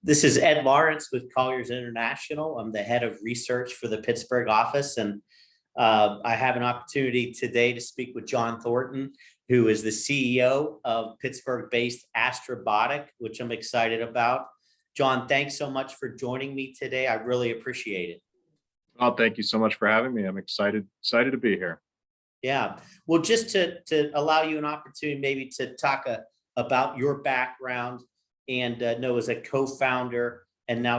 This is Ed Lawrence with Colliers International. I'm the head of research for the Pittsburgh office, and I have an opportunity today to speak with John Thornton, who is the CEO of Pittsburgh-based Astrobotic, which I'm excited about. John, thanks so much for joining me today. I really appreciate it. Oh, thank you so much for having me. I'm excited to be here. Yeah. Well, just to allow you an opportunity maybe to talk about your background and know as a co-founder and now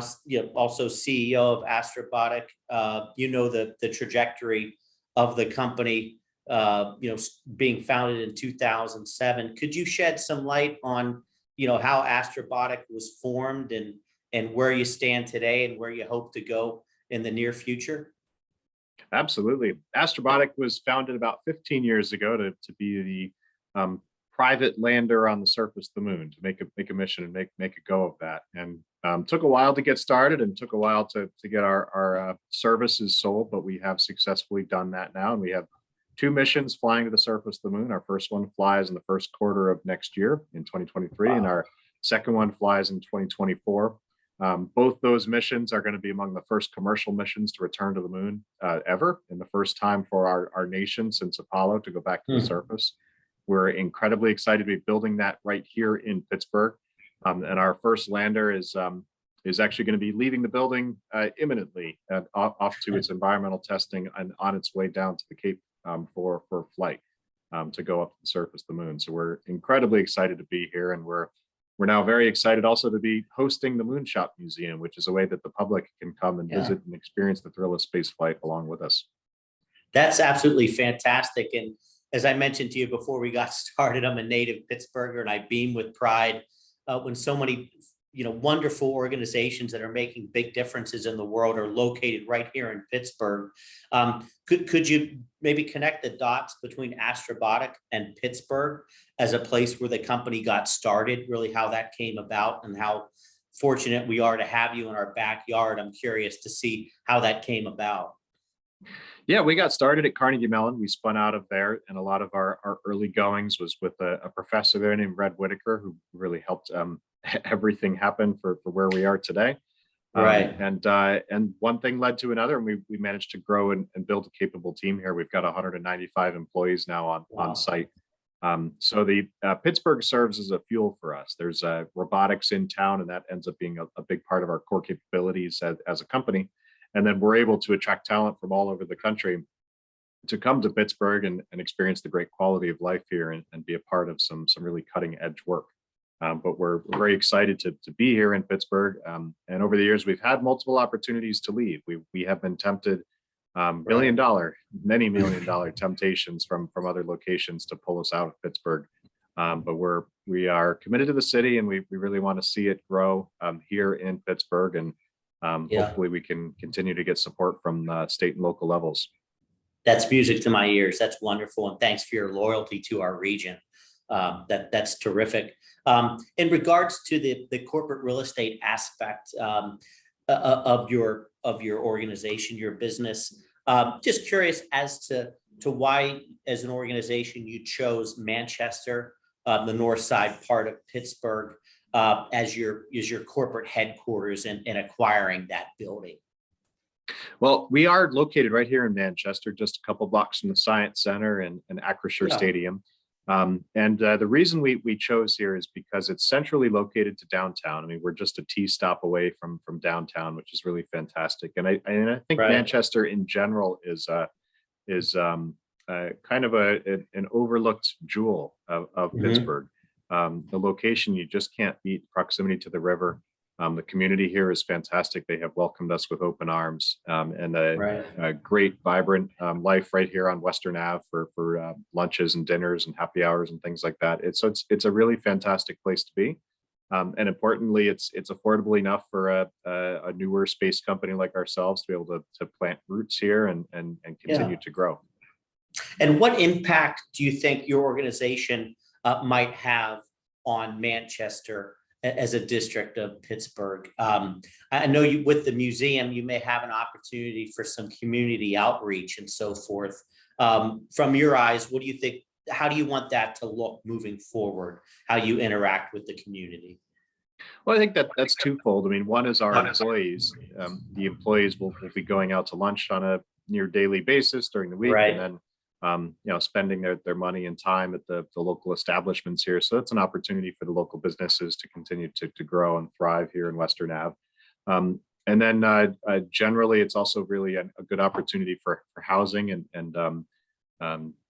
also CEO of Astrobotic, the trajectory of the company, being founded in 2007. Could you shed some light on, how Astrobotic was formed and where you stand today and where you hope to go in the near future? Absolutely. Astrobotic was founded about 15 years ago to be the private lander on the surface of the moon, to make a mission and make a go of that. And took a while to get started and took a while to get our services sold, but we have successfully done that now. And we have two missions flying to the surface of the moon. Our first one flies in the first quarter of next year in 2023, wow. And our second one flies in 2024. Both those missions are going to be among the first commercial missions to return to the moon ever, and the first time for our nation since Apollo to go back to the surface. We're incredibly excited to be building that right here in Pittsburgh. And our first lander is actually going to be leaving the building imminently off to its environmental testing and on its way down to the Cape for flight to go up to the surface of the moon. So we're incredibly excited to be here, and we're now very excited also to be hosting the Moonshot Museum, which is a way that the public can come and visit and experience the thrill of space flight along with us. That's absolutely fantastic. And as I mentioned to you before we got started, I'm a native Pittsburgher, and I beam with pride when so many wonderful organizations that are making big differences in the world are located right here in Pittsburgh. Could you maybe connect the dots between Astrobotic and Pittsburgh as a place where the company got started, really how that came about and how fortunate we are to have you in our backyard? I'm curious to see how that came about. Yeah, we got started at Carnegie Mellon. We spun out of there, and a lot of our early goings was with a professor there named Red Whitaker, who really helped everything happen for where we are today. Right. And one thing led to another, and we managed to grow and build a capable team here. We've got 195 employees now on site. So the Pittsburgh serves as a fuel for us. There's robotics in town, and that ends up being a big part of our core capabilities as a company. And then we're able to attract talent from all over the country to come to Pittsburgh and experience the great quality of life here and be a part of some really cutting edge work. But we're very excited to be here in Pittsburgh. And over the years, we've had multiple opportunities to leave. We have been tempted, many $1 million temptations from other locations to pull us out of Pittsburgh. But we are committed to the city, and we really want to see it grow here in Pittsburgh. And hopefully we can continue to get support from state and local levels. That's music to my ears. That's wonderful. And thanks for your loyalty to our region. That's terrific. In regards to the corporate real estate aspect of your organization, your business, just curious as to why, as an organization, you chose Manchester, the north side part of Pittsburgh, as your corporate headquarters and acquiring that building. Well, we are located right here in Manchester, just a couple blocks from the Science Center and Acrisure Stadium. And the reason we chose here is because it's centrally located to downtown. I mean, we're just a T stop away from downtown, which is really fantastic. And I think Manchester in general is kind of an overlooked jewel of Pittsburgh. The location, you just can't beat. Proximity to the river. The community here is fantastic. They have welcomed us with open arms, and a great, vibrant life right here on Western Ave for lunches and dinners and happy hours and things like that. It's a really fantastic place to be, and importantly, it's affordable enough for a newer space company like ourselves to be able to plant roots here and continue to grow. And what impact do you think your organization might have on Manchester as a district of Pittsburgh? I know with the museum, you may have an opportunity for some community outreach and so forth. From your eyes, what do you think? How do you want that to look moving forward? How you interact with the community? Well, I think that's twofold. I mean, one is our employees. The employees will be going out to lunch on a near daily basis during the week, and Right. then spending their money and time at the local establishments here. So that's an opportunity for the local businesses to continue to grow and thrive here in Western Ave. And then generally, it's also really a good opportunity for housing and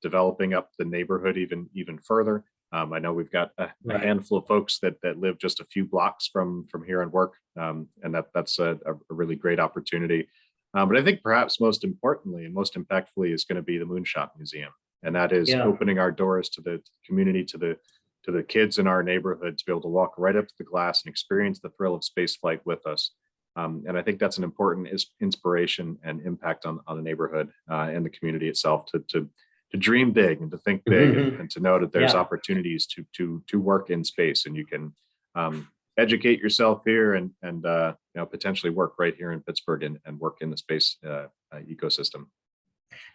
developing up the neighborhood even further. I know we've got a Right. handful of folks that live just a few blocks from here and work, and that's a really great opportunity. But I think perhaps most importantly and most impactfully is going to be the Moonshot Museum, and that is Yeah. opening our doors to the community, to the kids in our neighborhood, to be able to walk right up to the glass and experience the thrill of space flight with us. And I think that's an important inspiration and impact on the neighborhood and the community itself to dream big and to think big, and to know that there's Yeah. opportunities to work in space, and you can educate yourself here and potentially work right here in Pittsburgh and work in the space ecosystem.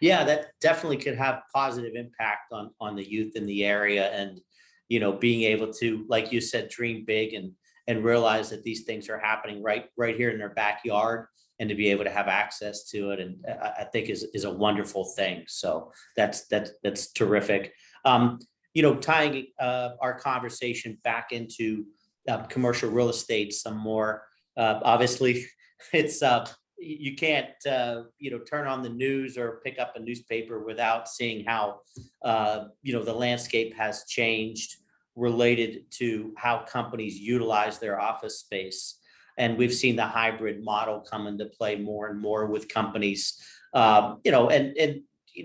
Yeah, that definitely could have positive impact on the youth in the area, and being able to, like you said, dream big and realize that these things are happening right here in their backyard, and to be able to have access to it, and I think is a wonderful thing. So that's terrific. Tying our conversation back into commercial real estate some more. Obviously, it's you can't turn on the news or pick up a newspaper without seeing how the landscape has changed related to how companies utilize their office space. And we've seen the hybrid model come into play more and more with companies, and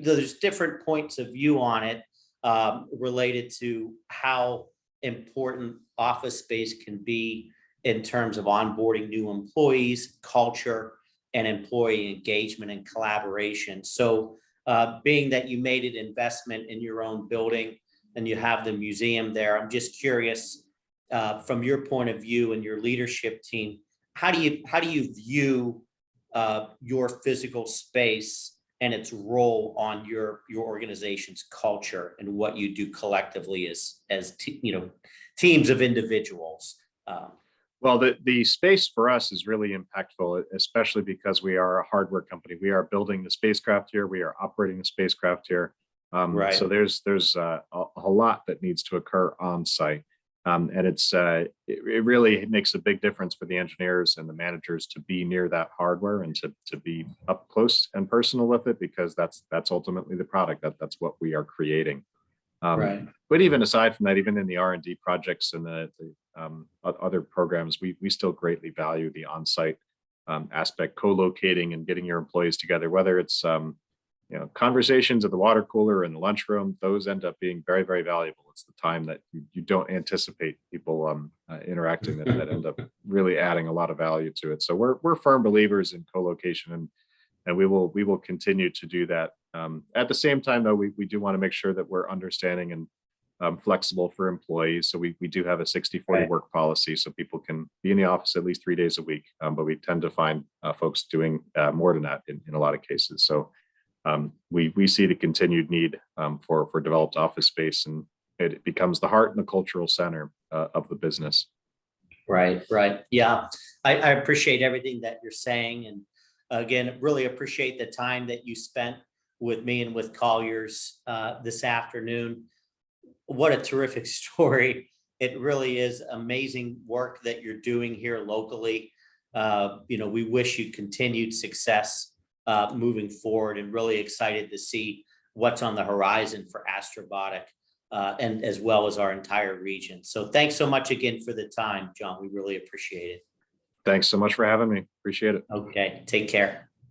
there's different points of view on it related to how important office space can be in terms of onboarding new employees, culture, and employee engagement and collaboration. So being that you made an investment in your own building and you have the museum there, I'm just curious, from your point of view and your leadership team, how do you view your physical space and its role on your organization's culture and what you do collectively as teams of individuals? Well, the space for us is really impactful, especially because we are a hardware company. We are building the spacecraft here. We are operating the spacecraft here. Right. So there's a lot that needs to occur on site. And it really makes a big difference for the engineers and the managers to be near that hardware and to be up close and personal with it, because that's ultimately the product. That's what we are creating. Right. But even aside from that, even in the R&D projects and the other programs, we still greatly value the on-site aspect, co-locating and getting your employees together, whether it's conversations at the water cooler or in the lunchroom. Those end up being very, very valuable. It's the time that you don't anticipate people interacting that end up really adding a lot of value to it. So we're firm believers in co-location, and we will continue to do that. At the same time, though, we do want to make sure that we're understanding and flexible for employees. So we do have a 60/40 Right. work policy, so people can be in the office at least 3 days a week. But we tend to find folks doing more than that in a lot of cases. So we see the continued need for developed office space, and it becomes the heart and the cultural center of the business. Right. Yeah, I appreciate everything that you're saying, and again, really appreciate the time that you spent with me and with Colliers this afternoon. What a terrific story. It really is amazing work that you're doing here locally. We wish you continued success moving forward, and really excited to see what's on the horizon for Astrobotic and as well as our entire region. So thanks so much again for the time, John. We really appreciate it. Thanks so much for having me. Appreciate it. Okay, take care.